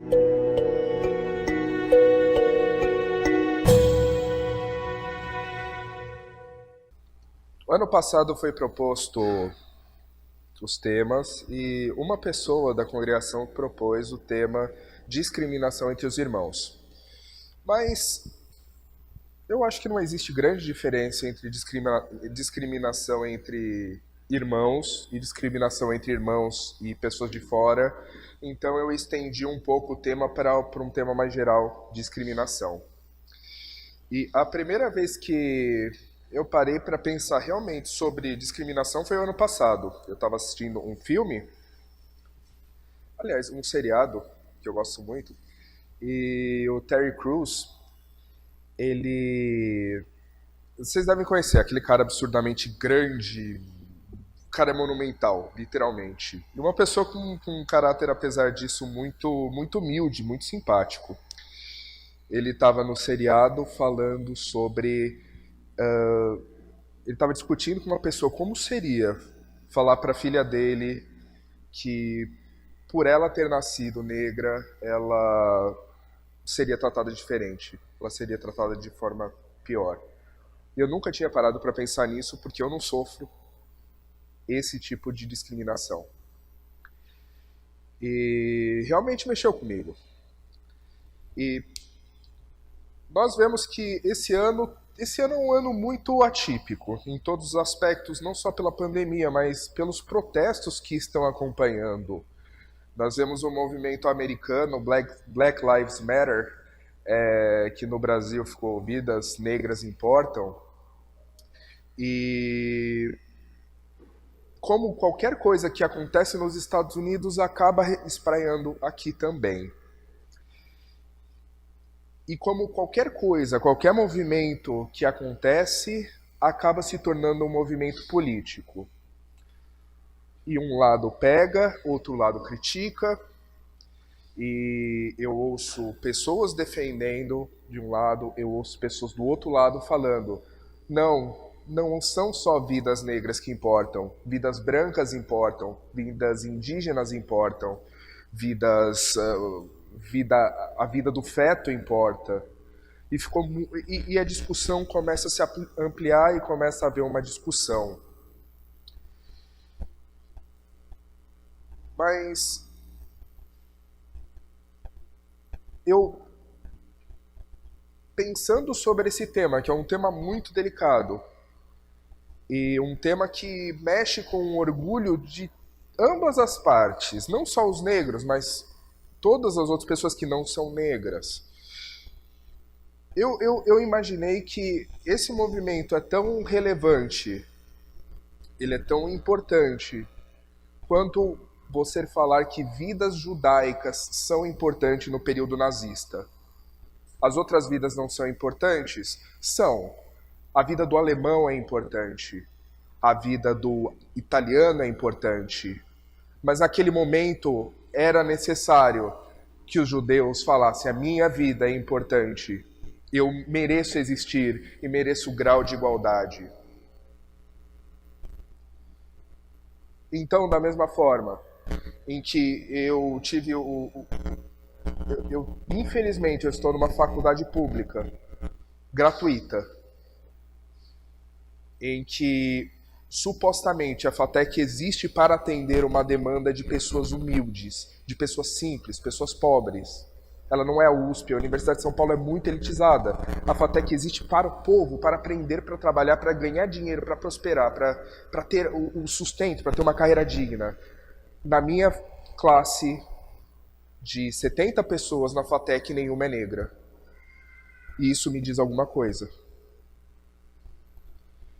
O ano passado foi proposto os temas e uma pessoa da congregação propôs o tema discriminação entre os irmãos. Mas eu acho que não existe grande diferença entre discriminação entre irmãos e discriminação entre irmãos e pessoas de fora. Então eu estendi um pouco o tema para um tema mais geral, discriminação. E a primeira vez que eu parei para pensar realmente sobre discriminação foi o ano passado. Eu estava assistindo um filme, aliás, um seriado que eu gosto muito, e o Terry Crews, ele... Vocês devem conhecer, aquele cara absurdamente grande, o cara é monumental, literalmente. E uma pessoa com um caráter, apesar disso, muito humilde, muito simpático. Ele estava no seriado falando sobre... ele estava discutindo com uma pessoa como seria falar para a filha dele que, por ela ter nascido negra, ela seria tratada diferente, ela seria tratada de forma pior. Eu nunca tinha parado para pensar nisso porque eu não sofro esse tipo de discriminação. E realmente mexeu comigo. E nós vemos que esse ano é um ano muito atípico em todos os aspectos, não só pela pandemia, mas pelos protestos que estão acompanhando. Nós vemos o movimento americano Black Lives Matter, que no Brasil ficou Vidas Negras Importam. E como qualquer coisa que acontece nos Estados Unidos acaba espraiando aqui também. E como qualquer coisa, qualquer movimento que acontece, acaba se tornando um movimento político. E um lado pega, outro lado critica, e eu ouço pessoas defendendo de um lado, eu ouço pessoas do outro lado falando, não são só vidas negras que importam, vidas brancas importam, vidas indígenas importam, a vida do feto importa. E a discussão começa a se ampliar e começa a haver uma discussão. Mas eu, pensando sobre esse tema, que é um tema muito delicado, e um tema que mexe com o orgulho de ambas as partes, não só os negros, mas todas as outras pessoas que não são negras. Eu imaginei que esse movimento é tão relevante, ele é tão importante, quanto você falar que vidas judaicas são importantes no período nazista. As outras vidas não são importantes? São. A vida do alemão é importante. A vida do italiano é importante. Mas naquele momento era necessário que os judeus falassem: a minha vida é importante, eu mereço existir e mereço o grau de igualdade. Então, da mesma forma em que eu tive infelizmente, eu estou numa faculdade pública, gratuita, em que supostamente a FATEC existe para atender uma demanda de pessoas humildes, de pessoas simples, pessoas pobres. Ela não é a USP, a Universidade de São Paulo é muito elitizada. A FATEC existe para o povo, para aprender, para trabalhar, para ganhar dinheiro, para prosperar, para ter o sustento, para ter uma carreira digna. Na minha classe de 70 pessoas na FATEC, nenhuma é negra. E isso me diz alguma coisa.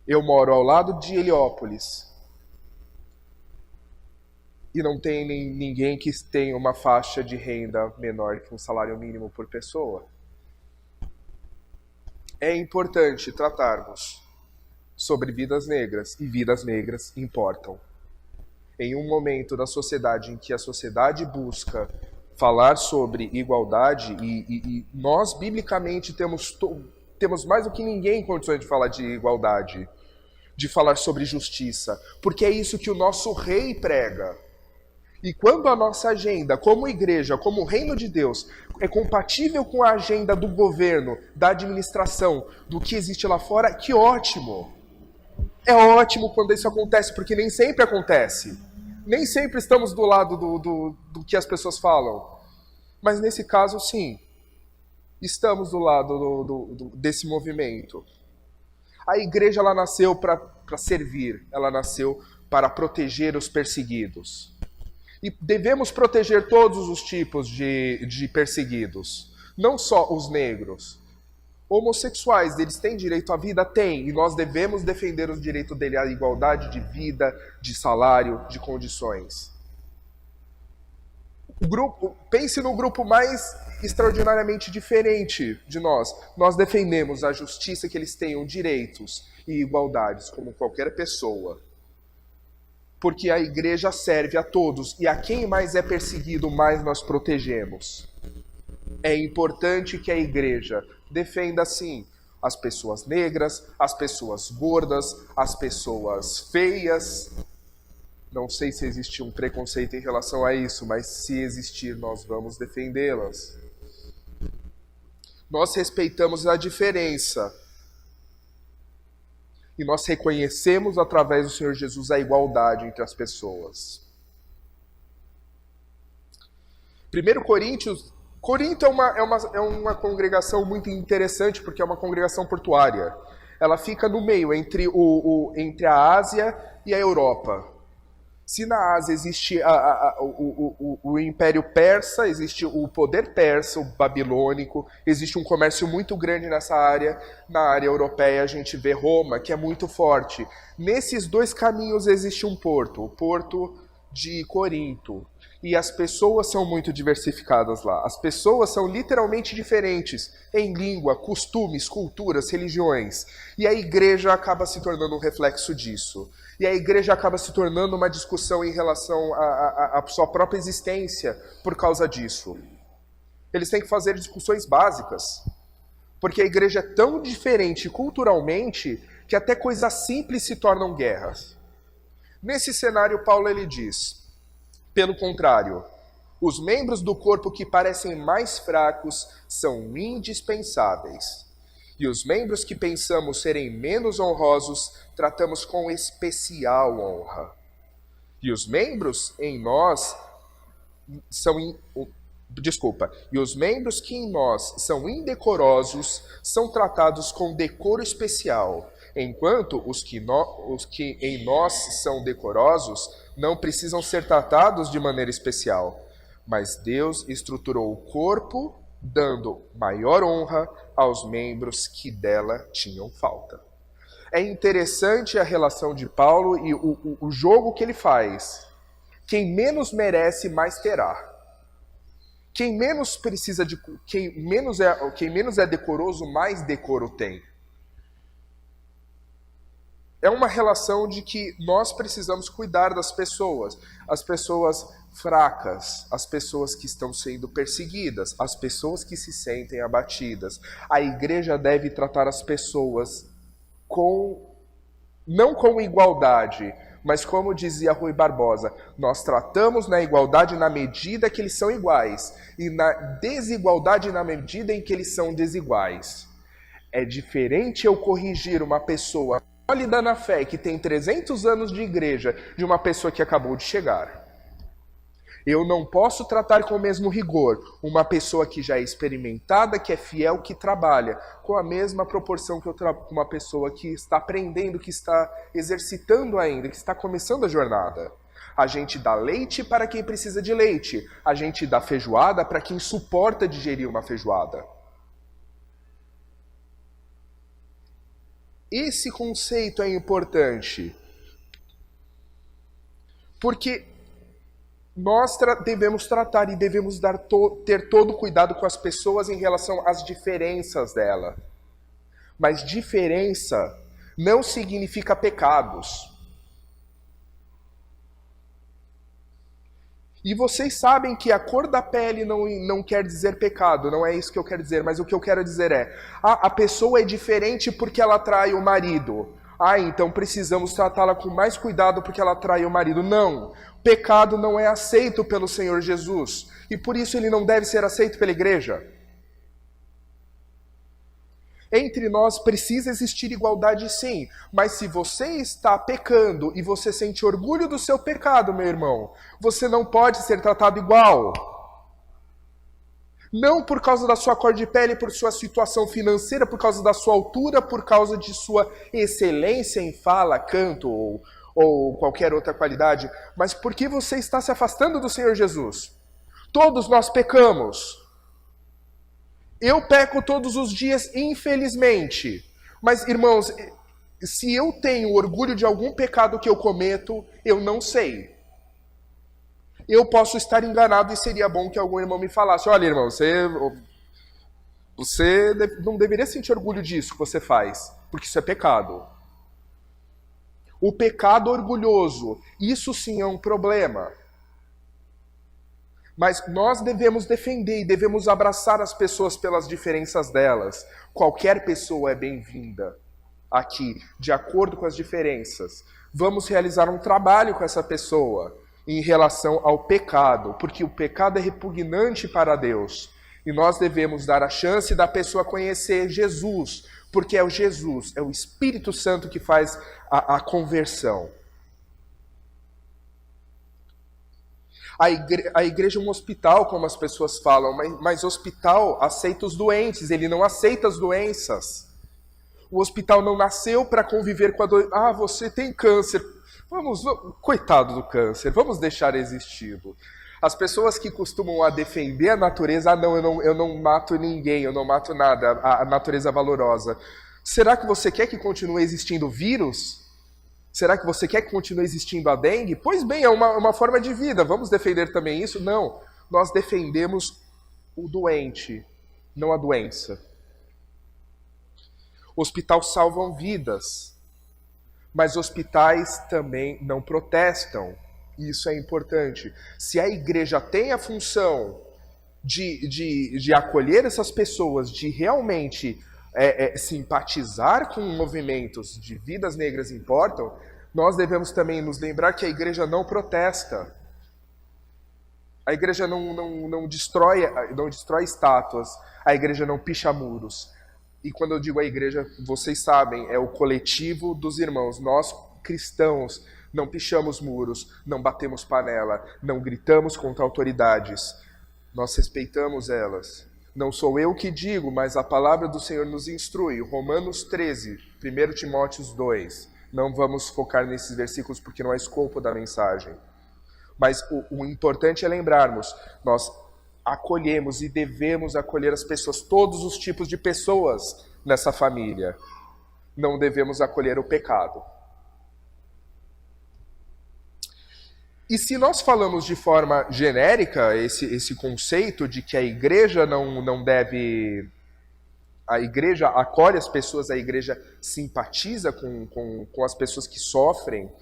Eu moro ao lado de Heliópolis. E não tem ninguém que tenha uma faixa de renda menor que um salário mínimo por pessoa. É importante tratarmos sobre vidas negras, e vidas negras importam. Em um momento da sociedade em que a sociedade busca falar sobre igualdade, e nós, biblicamente, temos mais do que ninguém condições de falar de igualdade, de falar sobre justiça, porque é isso que o nosso rei prega. E quando a nossa agenda, como igreja, como reino de Deus, é compatível com a agenda do governo, da administração, do que existe lá fora, que ótimo! É ótimo quando isso acontece, porque nem sempre acontece. Nem sempre estamos do lado do que as pessoas falam. Mas nesse caso, sim, estamos do lado desse movimento. A igreja ela nasceu para servir, ela nasceu para proteger os perseguidos. E devemos proteger todos os tipos de perseguidos, não só os negros. Homossexuais, eles têm direito à vida? Tem, e nós devemos defender o direito dele à igualdade de vida, de salário, de condições. Pense no grupo mais extraordinariamente diferente de nós. Nós defendemos a justiça, que eles tenham direitos e igualdades, como qualquer pessoa. Porque a igreja serve a todos, e a quem mais é perseguido, mais nós protegemos. É importante que a igreja defenda, sim, as pessoas negras, as pessoas gordas, as pessoas feias. Não sei se existe um preconceito em relação a isso, mas se existir, nós vamos defendê-las. Nós respeitamos a diferença. E nós reconhecemos através do Senhor Jesus a igualdade entre as pessoas. 1 Coríntios, Corinto é uma congregação muito interessante, porque é uma congregação portuária. Ela fica no meio, entre a Ásia e a Europa. Se na Ásia existe o Império Persa, existe o poder persa, o babilônico, existe um comércio muito grande nessa área. Na área europeia a gente vê Roma, que é muito forte. Nesses dois caminhos existe um porto, o porto de Corinto. E as pessoas são muito diversificadas lá. As pessoas são literalmente diferentes em língua, costumes, culturas, religiões. E a igreja acaba se tornando um reflexo disso. E a igreja acaba se tornando uma discussão em relação à sua própria existência por causa disso. Eles têm que fazer discussões básicas. Porque a igreja é tão diferente culturalmente que até coisas simples se tornam guerras. Nesse cenário, Paulo ele diz: pelo contrário, os membros do corpo que parecem mais fracos são indispensáveis. E os membros que pensamos serem menos honrosos, tratamos com especial honra. E os membros em nós e os membros que em nós são indecorosos são tratados com decoro especial, enquanto os que em nós são decorosos não precisam ser tratados de maneira especial. Mas Deus estruturou o corpo, dando maior honra aos membros que dela tinham falta. É interessante a relação de Paulo e o jogo que ele faz. Quem menos merece, mais terá. Quem menos é decoroso, mais decoro tem. É uma relação de que nós precisamos cuidar das pessoas. As pessoas fracas, as pessoas que estão sendo perseguidas, as pessoas que se sentem abatidas. A igreja deve tratar as pessoas não com igualdade, mas como dizia Rui Barbosa, nós tratamos na igualdade na medida que eles são iguais e na desigualdade na medida em que eles são desiguais. É diferente eu corrigir uma pessoa sólida na fé, que tem 300 anos de igreja, de uma pessoa que acabou de chegar. Eu não posso tratar com o mesmo rigor uma pessoa que já é experimentada, que é fiel, que trabalha, com a mesma proporção que eu trato com uma pessoa que está aprendendo, que está exercitando ainda, que está começando a jornada. A gente dá leite para quem precisa de leite, a gente dá feijoada para quem suporta digerir uma feijoada. Esse conceito é importante, porque nós devemos tratar e devemos ter todo cuidado com as pessoas em relação às diferenças dela. Mas diferença não significa pecados. E vocês sabem que a cor da pele não quer dizer pecado, não é isso que eu quero dizer, mas o que eu quero dizer é, a pessoa é diferente porque ela trai o marido. Então precisamos tratá-la com mais cuidado porque ela trai o marido. Não, pecado não é aceito pelo Senhor Jesus e por isso ele não deve ser aceito pela igreja. Entre nós precisa existir igualdade sim, mas se você está pecando e você sente orgulho do seu pecado, meu irmão, você não pode ser tratado igual. Não por causa da sua cor de pele, por sua situação financeira, por causa da sua altura, por causa de sua excelência em fala, canto ou qualquer outra qualidade, mas porque você está se afastando do Senhor Jesus. Todos nós pecamos. Eu peco todos os dias, infelizmente. Mas, irmãos, se eu tenho orgulho de algum pecado que eu cometo, eu não sei. Eu posso estar enganado e seria bom que algum irmão me falasse: olha, irmão, você não deveria sentir orgulho disso que você faz, porque isso é pecado. O pecado orgulhoso, isso sim é um problema. Mas nós devemos defender e devemos abraçar as pessoas pelas diferenças delas. Qualquer pessoa é bem-vinda aqui, de acordo com as diferenças. Vamos realizar um trabalho com essa pessoa em relação ao pecado, porque o pecado é repugnante para Deus. E nós devemos dar a chance da pessoa conhecer Jesus, porque é o Jesus, é o Espírito Santo que faz a conversão. A igreja é um hospital, como as pessoas falam, mas hospital aceita os doentes, ele não aceita as doenças. O hospital não nasceu para conviver com a doença. Ah, você tem câncer. Coitado do câncer, vamos deixar existindo. As pessoas que costumam a defender a natureza, eu não mato ninguém, eu não mato nada, a natureza valorosa. Será que você quer que continue existindo vírus? Será que você quer que continue existindo a dengue? Pois bem, é uma forma de vida. Vamos defender também isso? Não. Nós defendemos o doente, não a doença. Hospitais salvam vidas, mas hospitais também não protestam. Isso é importante. Se a igreja tem a função de acolher essas pessoas, de realmente simpatizar com movimentos de vidas negras importam, nós devemos também nos lembrar que a igreja não protesta. A igreja não destrói estátuas, a igreja não picha muros. E quando eu digo a igreja, vocês sabem, é o coletivo dos irmãos. Nós, cristãos, não pichamos muros, não batemos panela, não gritamos contra autoridades. Nós respeitamos elas. Não sou eu que digo, mas a palavra do Senhor nos instrui. Romanos 13, 1 Timóteo 2. Não vamos focar nesses versículos porque não é escopo da mensagem. Mas o importante é lembrarmos, nós acolhemos e devemos acolher as pessoas, todos os tipos de pessoas nessa família. Não devemos acolher o pecado. E se nós falamos de forma genérica esse conceito de que a igreja não deve... A igreja acolhe as pessoas, a igreja simpatiza com as pessoas que sofrem,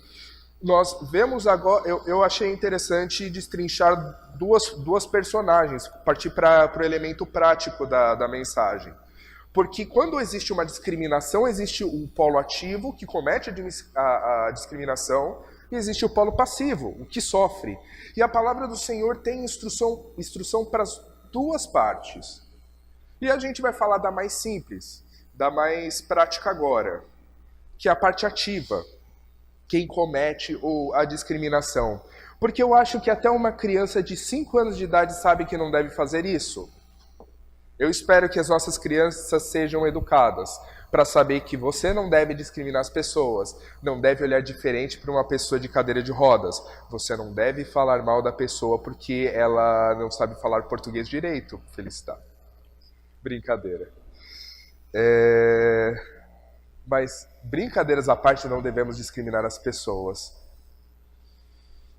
nós vemos agora... Eu achei interessante destrinchar duas personagens, partir para o elemento prático da mensagem. Porque quando existe uma discriminação, existe o polo ativo, que comete a discriminação, e existe o polo passivo, o que sofre. E a palavra do Senhor tem instrução para as duas partes. E a gente vai falar da mais simples, da mais prática agora, que é a parte ativa, quem comete a discriminação. Porque eu acho que até uma criança de 5 anos de idade sabe que não deve fazer isso. Eu espero que as nossas crianças sejam educadas para saber que você não deve discriminar as pessoas, não deve olhar diferente para uma pessoa de cadeira de rodas, você não deve falar mal da pessoa porque ela não sabe falar português direito. Felicidade. Brincadeira. Mas, brincadeiras à parte, não devemos discriminar as pessoas.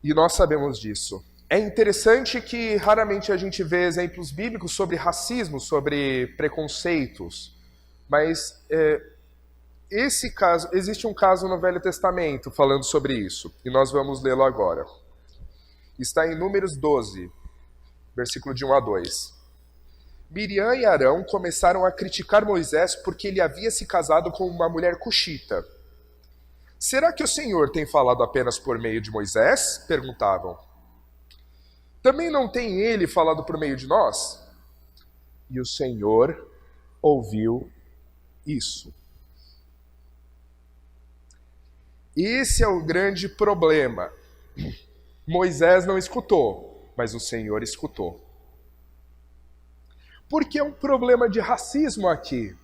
E nós sabemos disso. É interessante que raramente a gente vê exemplos bíblicos sobre racismo, sobre preconceitos. Mas existe um caso no Velho Testamento falando sobre isso. E nós vamos lê-lo agora. Está em Números 12, versículo de 1 a 2. Miriam e Arão começaram a criticar Moisés porque ele havia se casado com uma mulher cuxita. Será que o Senhor tem falado apenas por meio de Moisés? Perguntavam. Também não tem ele falado por meio de nós? E o Senhor ouviu isso. Esse é o grande problema. Moisés não escutou, mas o Senhor escutou. Por que é um problema de racismo aqui?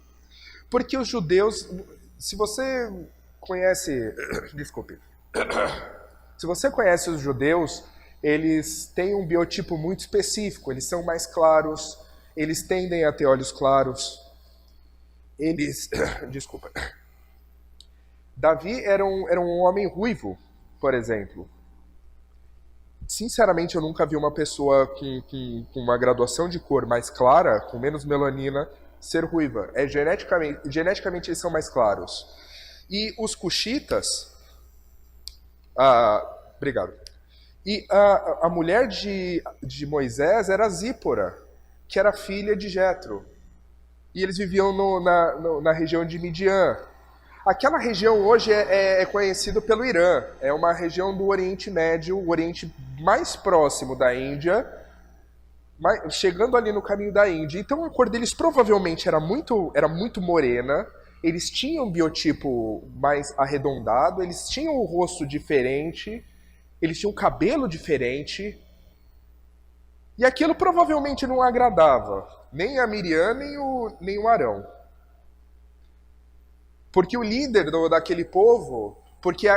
Porque os judeus, se você conhece, desculpe, se você conhece os judeus, eles têm um biotipo muito específico, eles são mais claros, eles tendem a ter olhos claros, desculpa, Davi era um homem ruivo, por exemplo. Sinceramente, eu nunca vi uma pessoa com uma graduação de cor mais clara, com menos melanina, ser ruiva. Geneticamente eles são mais claros. E os cuxitas... obrigado. E a mulher de Moisés era Zípora, que era filha de Jetro. E eles viviam na região de Midian. Aquela região hoje é conhecida pelo Irã. É uma região do Oriente Médio, o Oriente mais próximo da Índia, chegando ali no caminho da Índia. Então a cor deles provavelmente era muito morena. Eles tinham um biotipo mais arredondado, eles tinham o rosto diferente, eles tinham um cabelo diferente. E aquilo provavelmente não agradava nem a Miriam, nem o Arão. Porque o líder daquele povo, porque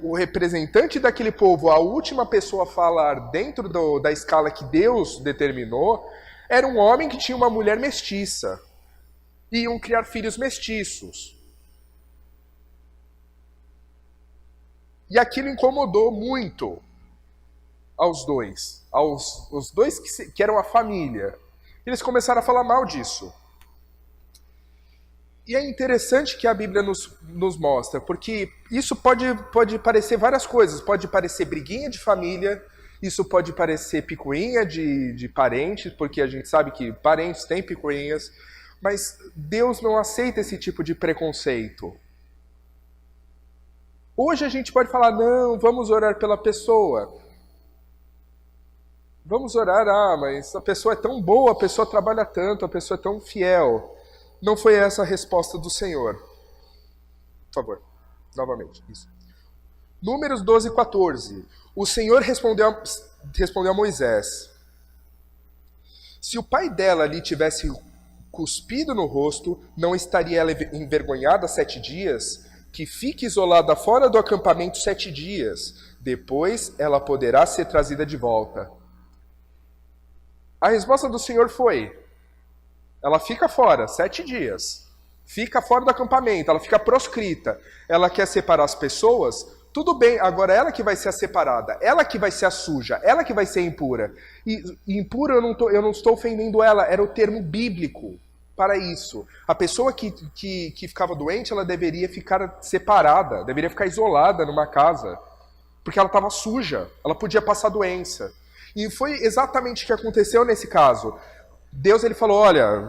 o representante daquele povo, a última pessoa a falar dentro da escala que Deus determinou, era um homem que tinha uma mulher mestiça. E iam criar filhos mestiços. E aquilo incomodou muito aos dois. Os dois que eram a família. Eles começaram a falar mal disso. E é interessante que a Bíblia nos mostra, porque isso pode parecer várias coisas. Pode parecer briguinha de família, isso pode parecer picuinha de parentes, porque a gente sabe que parentes têm picuinhas, mas Deus não aceita esse tipo de preconceito. Hoje a gente pode falar, não, vamos orar pela pessoa. Vamos orar, mas a pessoa é tão boa, a pessoa trabalha tanto, a pessoa é tão fiel. Não foi essa a resposta do Senhor. Por favor, novamente. Isso. Números 12 e 14. O Senhor respondeu a Moisés. Se o pai dela lhe tivesse cuspido no rosto, não estaria ela envergonhada 7 dias? Que fique isolada fora do acampamento 7 dias. Depois ela poderá ser trazida de volta. A resposta do Senhor foi... Ela fica fora 7 dias. Fica fora do acampamento, ela fica proscrita. Ela quer separar as pessoas? Tudo bem, agora ela que vai ser a separada. Ela que vai ser a suja. Ela que vai ser impura. E impura eu não estou ofendendo ela. Era o termo bíblico para isso. A pessoa que ficava doente, ela deveria ficar separada. Deveria ficar isolada numa casa. Porque ela estava suja. Ela podia passar doença. E foi exatamente o que aconteceu nesse caso. Deus ele falou, olha,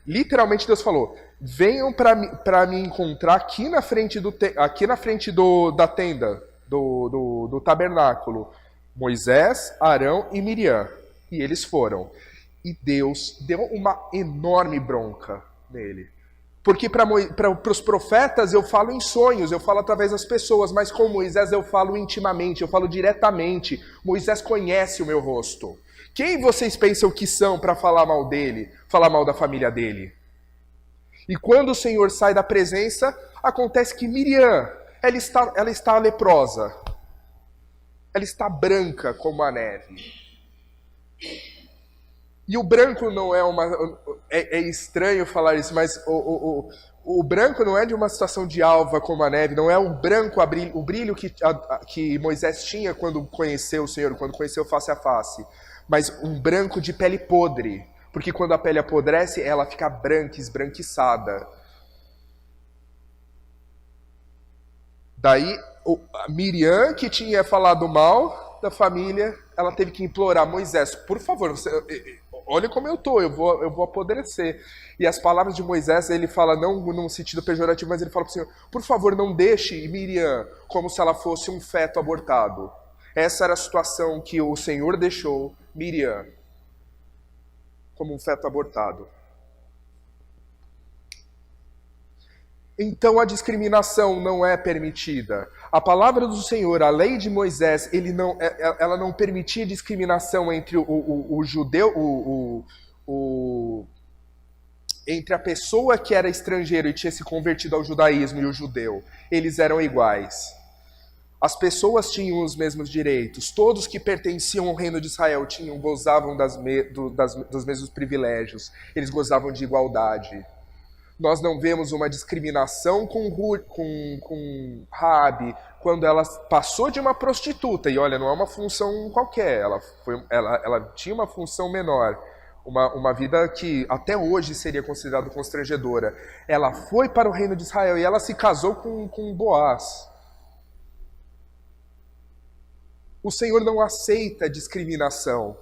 literalmente Deus falou, venham para me encontrar aqui na frente da tenda, do tabernáculo, Moisés, Arão e Miriam. E eles foram. E Deus deu uma enorme bronca nele. Porque para os profetas eu falo em sonhos, eu falo através das pessoas, mas com Moisés eu falo intimamente, eu falo diretamente. Moisés conhece o meu rosto. Quem vocês pensam que são para falar mal dele, falar mal da família dele? E quando o Senhor sai da presença, acontece que Miriam, ela está leprosa. Ela está branca como a neve. E o branco não é uma... É estranho falar isso, mas o branco não é de uma situação de alva como a neve, não é o branco, o brilho que Moisés tinha quando conheceu o Senhor, quando conheceu face a face. Mas um branco de pele podre, porque quando a pele apodrece, ela fica branca, esbranquiçada. Daí, a Miriam, que tinha falado mal da família, ela teve que implorar, Moisés, por favor, olha como eu vou apodrecer. E as palavras de Moisés, ele fala não num sentido pejorativo, mas ele fala para o Senhor, por favor, não deixe Miriam como se ela fosse um feto abortado. Essa era a situação que o Senhor deixou Miriam como um feto abortado. Então a discriminação não é permitida. A palavra do Senhor, a lei de Moisés, ela não permitia discriminação entre o judeu, entre a pessoa que era estrangeiro e tinha se convertido ao judaísmo e o judeu. Eles eram iguais. As pessoas tinham os mesmos direitos. Todos que pertenciam ao reino de Israel gozavam dos mesmos privilégios. Eles gozavam de igualdade. Nós não vemos uma discriminação com Raabe quando ela passou de uma prostituta. E olha, não é uma função qualquer, ela tinha uma função menor. Uma vida que até hoje seria considerada constrangedora. Ela foi para o reino de Israel e ela se casou com Boaz. O Senhor não aceita discriminação.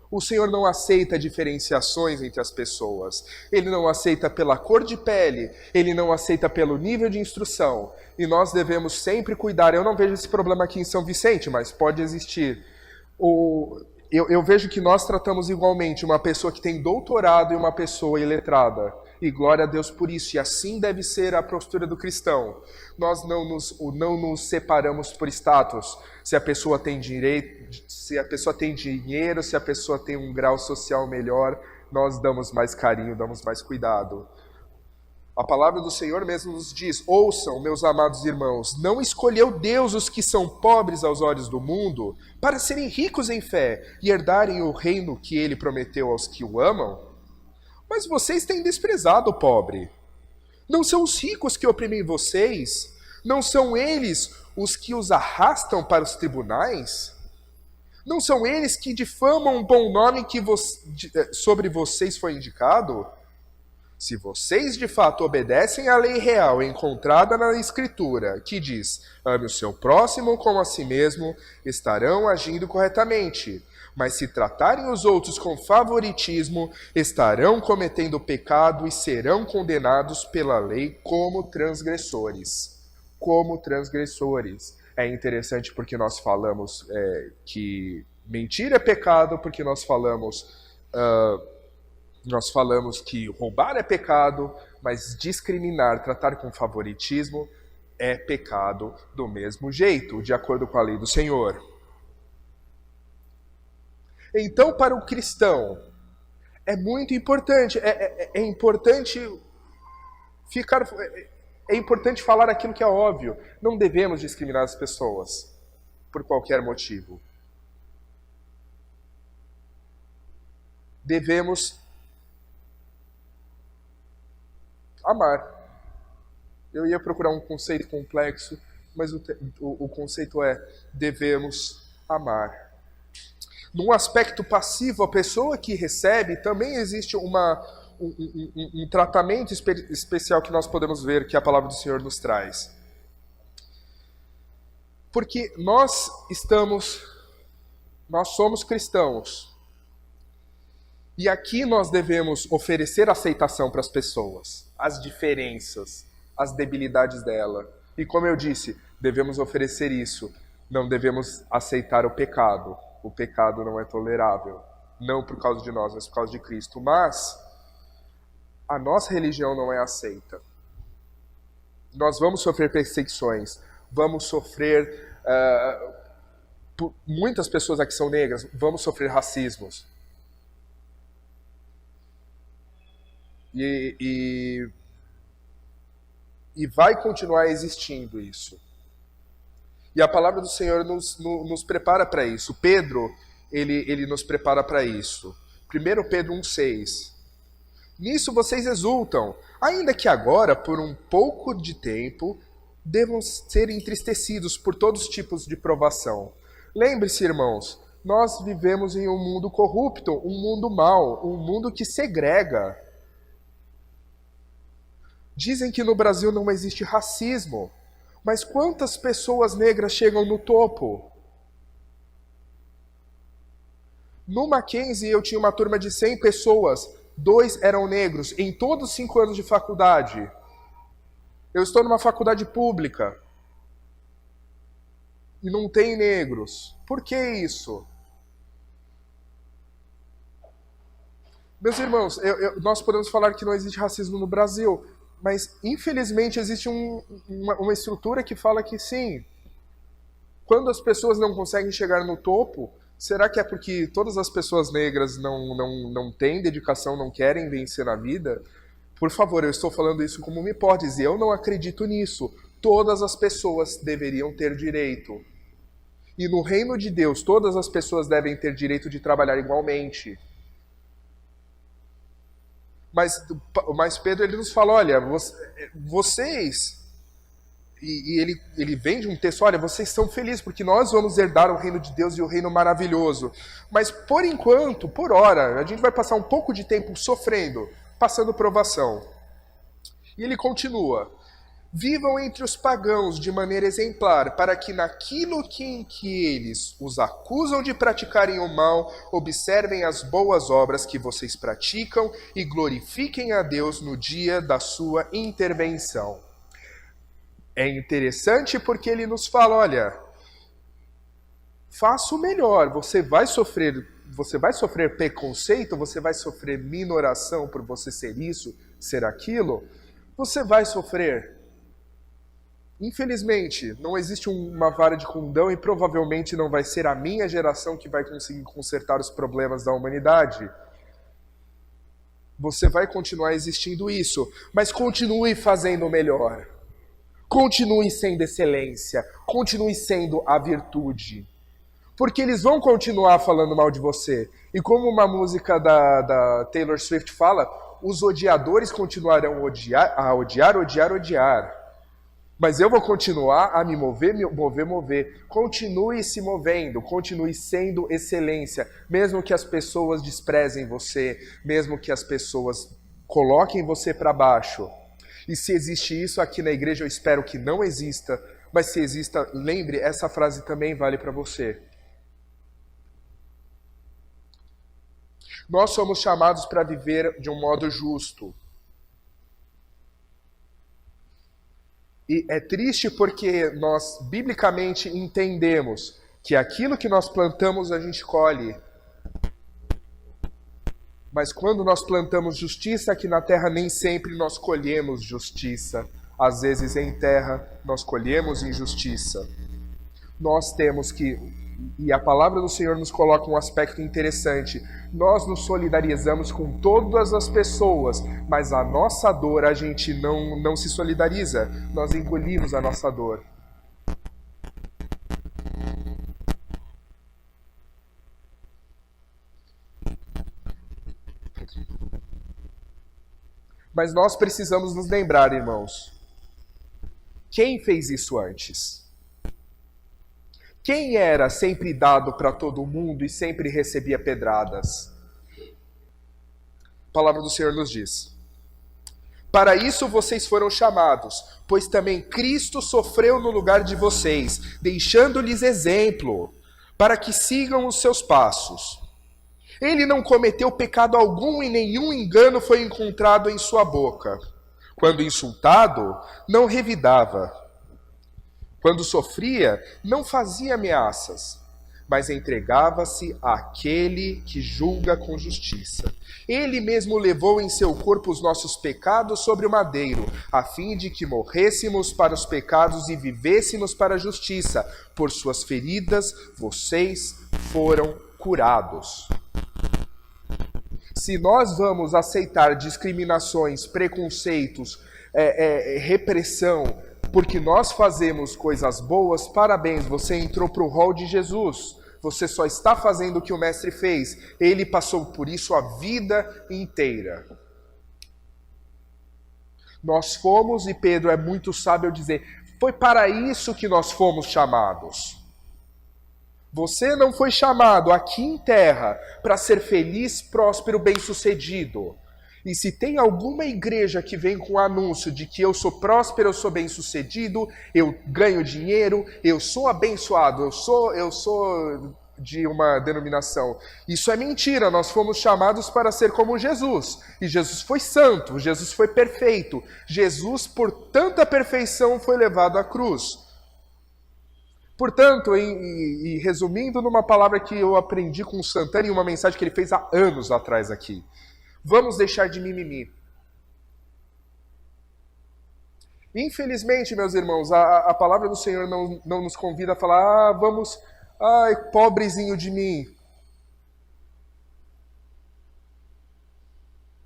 O Senhor não aceita diferenciações entre as pessoas. Ele não aceita pela cor de pele. Ele não aceita pelo nível de instrução. E nós devemos sempre cuidar. Eu não vejo esse problema aqui em São Vicente, mas pode existir. Eu vejo que nós tratamos igualmente uma pessoa que tem doutorado e uma pessoa iletrada. E glória a Deus por isso. E assim deve ser a postura do cristão. Nós não nos separamos por status. Se a pessoa tem direito, se a pessoa tem dinheiro, se a pessoa tem um grau social melhor, nós damos mais carinho, damos mais cuidado. A palavra do Senhor mesmo nos diz, ouçam, meus amados irmãos, não escolheu Deus os que são pobres aos olhos do mundo para serem ricos em fé e herdarem o reino que ele prometeu aos que o amam? Mas vocês têm desprezado o pobre. Não são os ricos que oprimem vocês? Não são eles os que os arrastam para os tribunais? Não são eles que difamam o bom nome que sobre vocês foi indicado? Se vocês de fato obedecem à lei real encontrada na Escritura, que diz, ame o seu próximo como a si mesmo, estarão agindo corretamente. Mas se tratarem os outros com favoritismo, estarão cometendo pecado e serão condenados pela lei como transgressores. Como transgressores. É interessante porque nós falamos que mentir é pecado, porque nós falamos que roubar é pecado, mas discriminar, tratar com favoritismo é pecado do mesmo jeito, de acordo com a lei do Senhor. Então, para o cristão, é muito importante, é importante falar aquilo que é óbvio. Não devemos discriminar as pessoas por qualquer motivo. Devemos amar. Eu ia procurar um conceito complexo, mas o conceito é devemos amar. Num aspecto passivo, a pessoa que recebe, também existe um tratamento especial que nós podemos ver que a palavra do Senhor nos traz. Porque nós somos cristãos. E aqui nós devemos oferecer aceitação para as pessoas, as diferenças, as debilidades dela. E como eu disse, devemos oferecer isso. Não devemos aceitar o pecado. O pecado não é tolerável. Não por causa de nós, mas por causa de Cristo. Mas a nossa religião não é aceita. Nós vamos sofrer perseguições. Vamos sofrer... muitas pessoas aqui são negras. Vamos sofrer racismos. E vai continuar existindo isso. E a palavra do Senhor nos prepara para isso. Pedro, ele nos prepara para isso. 1 Pedro 1,6. Nisso vocês exultam, ainda que agora, por um pouco de tempo, devam ser entristecidos por todos os tipos de provação. Lembre-se, irmãos, nós vivemos em um mundo corrupto, um mundo mau, um mundo que segrega. Dizem que no Brasil não existe racismo. Mas quantas pessoas negras chegam no topo? No Mackenzie eu tinha uma turma de 100 pessoas, 2 eram negros, em todos os 5 anos de faculdade. Eu estou numa faculdade pública e não tem negros. Por que isso? Meus irmãos, nós podemos falar que não existe racismo no Brasil, mas infelizmente existe uma estrutura que fala que sim. Quando as pessoas não conseguem chegar no topo, será que é porque todas as pessoas negras não têm dedicação, não querem vencer na vida? Por favor, eu estou falando isso como uma hipótese, eu não acredito nisso. Todas as pessoas deveriam ter direito. E no reino de Deus, todas as pessoas devem ter direito de trabalhar igualmente. Mas Pedro ele nos fala, olha, vocês... E ele vem de um texto, olha, vocês são felizes porque nós vamos herdar o reino de Deus e o reino maravilhoso. Mas por enquanto, por hora, a gente vai passar um pouco de tempo sofrendo, passando provação. E ele continua, vivam entre os pagãos de maneira exemplar, para que naquilo em que eles os acusam de praticarem o mal, observem as boas obras que vocês praticam e glorifiquem a Deus no dia da sua intervenção. É interessante porque ele nos fala, olha, faça o melhor, você vai sofrer preconceito, você vai sofrer minoração por você ser isso, ser aquilo, você vai sofrer. Infelizmente, não existe uma vara de condão e provavelmente não vai ser a minha geração que vai conseguir consertar os problemas da humanidade. Você vai continuar existindo isso, mas continue fazendo o melhor. Continue sendo excelência, continue sendo a virtude. Porque eles vão continuar falando mal de você. E como uma música da Taylor Swift fala, os odiadores continuarão a odiar. Mas eu vou continuar a me mover. Continue se movendo, continue sendo excelência. Mesmo que as pessoas desprezem você, mesmo que as pessoas coloquem você para baixo. E se existe isso aqui na igreja, eu espero que não exista, mas se exista, lembre, essa frase também vale para você. Nós somos chamados para viver de um modo justo. E é triste porque nós, biblicamente, entendemos que aquilo que nós plantamos, a gente colhe. Mas quando nós plantamos justiça aqui na terra, nem sempre nós colhemos justiça. Às vezes em terra nós colhemos injustiça. Nós temos que, e a palavra do Senhor nos coloca um aspecto interessante, nós nos solidarizamos com todas as pessoas, mas a nossa dor a gente não se solidariza, nós engolimos a nossa dor. Mas nós precisamos nos lembrar, irmãos, quem fez isso antes? Quem era sempre dado para todo mundo e sempre recebia pedradas? A palavra do Senhor nos diz: para isso vocês foram chamados, pois também Cristo sofreu no lugar de vocês, deixando-lhes exemplo, para que sigam os seus passos. Ele não cometeu pecado algum e nenhum engano foi encontrado em sua boca. Quando insultado, não revidava. Quando sofria, não fazia ameaças, mas entregava-se àquele que julga com justiça. Ele mesmo levou em seu corpo os nossos pecados sobre o madeiro, a fim de que morrêssemos para os pecados e vivêssemos para a justiça. Por suas feridas, vocês foram curados. Se nós vamos aceitar discriminações, preconceitos, repressão, porque nós fazemos coisas boas, parabéns, você entrou para o rol de Jesus. Você só está fazendo o que o Mestre fez. Ele passou por isso a vida inteira. Nós fomos, e Pedro é muito sábio ao dizer, foi para isso que nós fomos chamados. Você não foi chamado aqui em terra para ser feliz, próspero, bem-sucedido. E se tem alguma igreja que vem com o anúncio de que eu sou próspero, eu sou bem-sucedido, eu ganho dinheiro, eu sou abençoado, eu sou de uma denominação. Isso é mentira, nós fomos chamados para ser como Jesus. E Jesus foi santo, Jesus foi perfeito. Jesus, por tanta perfeição, foi levado à cruz. Portanto, e resumindo numa palavra que eu aprendi com o Santana em uma mensagem que ele fez há anos atrás aqui. Vamos deixar de mimimi. Infelizmente, meus irmãos, a palavra do Senhor não nos convida a falar, vamos, ai, pobrezinho de mim.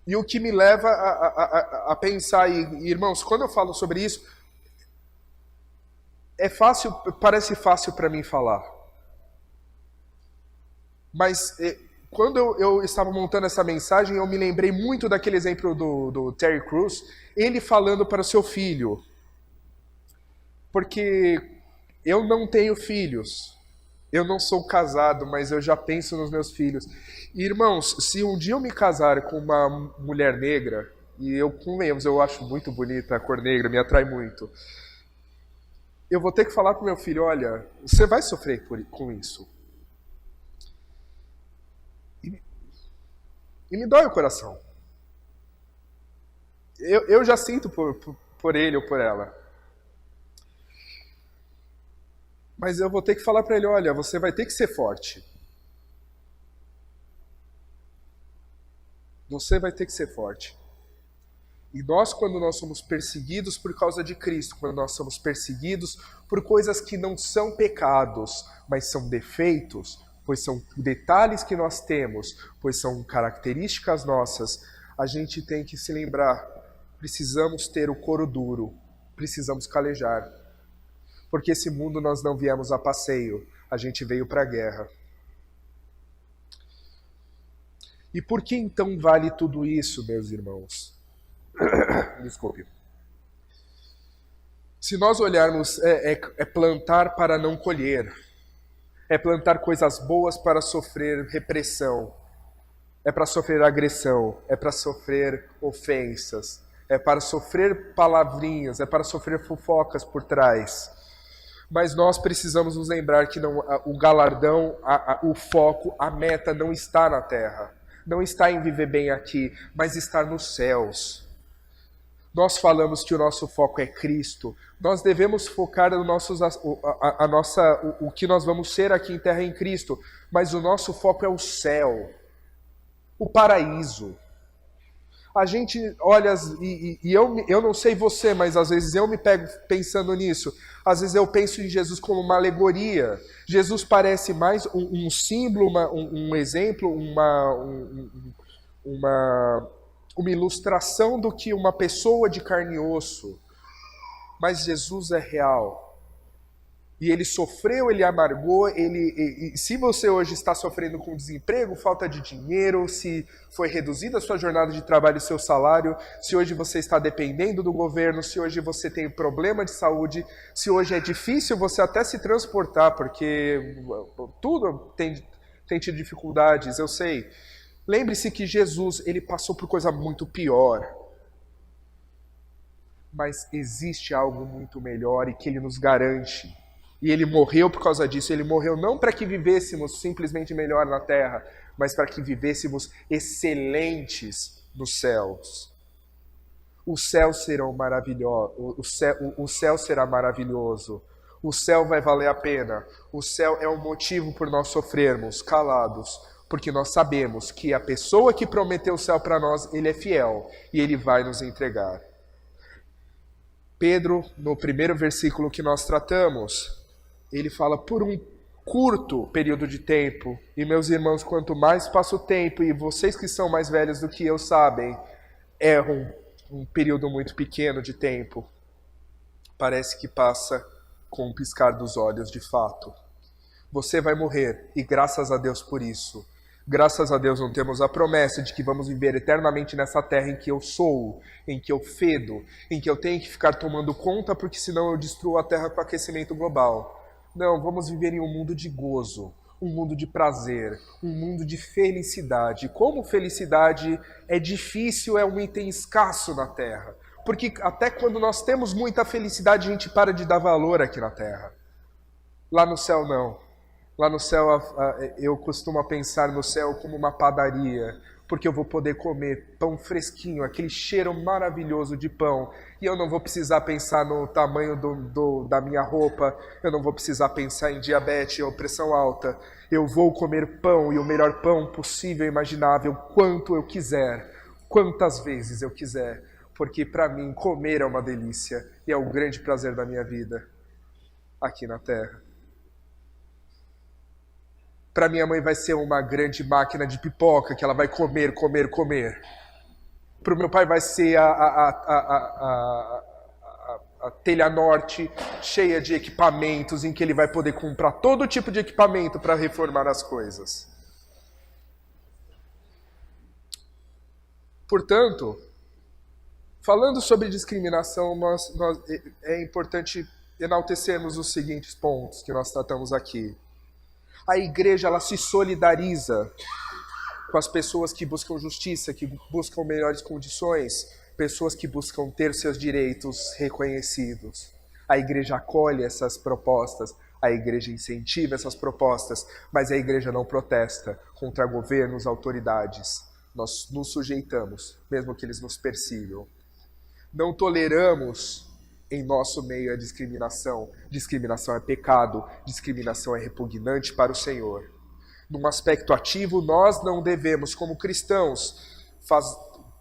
E o que me leva a pensar, irmãos, quando eu falo sobre isso, é fácil, parece fácil para mim falar. Mas quando eu estava montando essa mensagem, eu me lembrei muito daquele exemplo do Terry Crews, ele falando para o seu filho. Porque eu não tenho filhos, eu não sou casado, mas eu já penso nos meus filhos. E, irmãos, se um dia eu me casar com uma mulher negra, e eu, convenhamos, eu acho muito bonita a cor negra, me atrai muito, eu vou ter que falar para o meu filho, olha, você vai sofrer com isso. E me dói o coração. Eu já sinto por ele ou por ela. Mas eu vou ter que falar para ele, olha, você vai ter que ser forte. Você vai ter que ser forte. E nós, quando nós somos perseguidos por causa de Cristo, quando nós somos perseguidos por coisas que não são pecados, mas são defeitos, pois são detalhes que nós temos, pois são características nossas, a gente tem que se lembrar, precisamos ter o couro duro, precisamos calejar. Porque esse mundo nós não viemos a passeio, a gente veio para a guerra. E por que então vale tudo isso, meus irmãos? Desculpe. Se nós olharmos, é plantar para não colher. É plantar coisas boas para sofrer repressão. É para sofrer agressão. É para sofrer ofensas. É para sofrer palavrinhas. É para sofrer fofocas por trás. Mas nós precisamos nos lembrar que não, o galardão, o foco, a meta não está na terra. Não está em viver bem aqui, mas está nos céus. Nós falamos que o nosso foco é Cristo. Nós devemos focar o que nós vamos ser aqui em terra em Cristo. Mas o nosso foco é o céu, o paraíso. A gente olha, eu não sei você, mas às vezes eu me pego pensando nisso. Às vezes eu penso em Jesus como uma alegoria. Jesus parece mais um símbolo, um exemplo, uma ilustração do que uma pessoa de carne e osso. Mas Jesus é real. E ele sofreu, ele amargou, se você hoje está sofrendo com desemprego, falta de dinheiro, se foi reduzida a sua jornada de trabalho e seu salário, se hoje você está dependendo do governo, se hoje você tem problema de saúde, se hoje é difícil você até se transportar, porque tudo tem tido dificuldades, eu sei. Lembre-se que Jesus, ele passou por coisa muito pior. Mas existe algo muito melhor e que ele nos garante. E ele morreu por causa disso. Ele morreu não para que vivêssemos simplesmente melhor na terra, mas para que vivêssemos excelentes nos céus. Os céus serão maravilhosos. O céu será maravilhoso. O céu vai valer a pena. O céu é o motivo por nós sofrermos calados, porque nós sabemos que a pessoa que prometeu o céu para nós, ele é fiel e ele vai nos entregar. Pedro, no primeiro versículo que nós tratamos, ele fala por um curto período de tempo. E meus irmãos, quanto mais passa o tempo, e vocês que são mais velhos do que eu sabem, é um período muito pequeno de tempo. Parece que passa com um piscar dos olhos de fato. Você vai morrer, e graças a Deus por isso. Graças a Deus não temos a promessa de que vamos viver eternamente nessa terra em que eu sou, em que eu fedo, em que eu tenho que ficar tomando conta porque senão eu destruo a terra com aquecimento global. Não, vamos viver em um mundo de gozo, um mundo de prazer, um mundo de felicidade. Como felicidade é difícil, é um item escasso na terra. Porque até quando nós temos muita felicidade, a gente para de dar valor aqui na terra. Lá no céu não. Lá no céu, eu costumo pensar no céu como uma padaria, porque eu vou poder comer pão fresquinho, aquele cheiro maravilhoso de pão, e eu não vou precisar pensar no tamanho da minha roupa, eu não vou precisar pensar em diabetes ou pressão alta. Eu vou comer pão, e o melhor pão possível e imaginável, quanto eu quiser, quantas vezes eu quiser, porque para mim comer é uma delícia, e é o grande prazer da minha vida aqui na Terra. Para minha mãe vai ser uma grande máquina de pipoca que ela vai comer, comer, comer. Para o meu pai vai ser a telha norte cheia de equipamentos em que ele vai poder comprar todo tipo de equipamento para reformar as coisas. Portanto, falando sobre discriminação, é importante enaltecermos os seguintes pontos que nós tratamos aqui. A igreja, ela se solidariza com as pessoas que buscam justiça, que buscam melhores condições, pessoas que buscam ter seus direitos reconhecidos. A igreja acolhe essas propostas, a igreja incentiva essas propostas, mas a igreja não protesta contra governos, autoridades. Nós nos sujeitamos, mesmo que eles nos persigam. Não toleramos em nosso meio a discriminação. Discriminação é pecado, discriminação é repugnante para o Senhor. Num aspecto ativo, nós não devemos, como cristãos,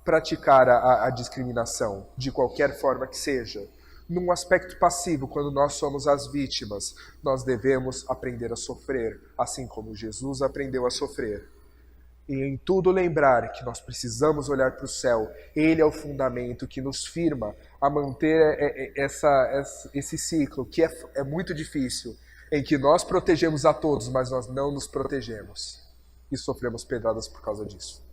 praticar a discriminação, de qualquer forma que seja. Num aspecto passivo, quando nós somos as vítimas, nós devemos aprender a sofrer, assim como Jesus aprendeu a sofrer. E em tudo lembrar que nós precisamos olhar para o céu. Ele é o fundamento que nos firma a manter esse ciclo, que é muito difícil, em que nós protegemos a todos, mas nós não nos protegemos. E sofremos pedradas por causa disso.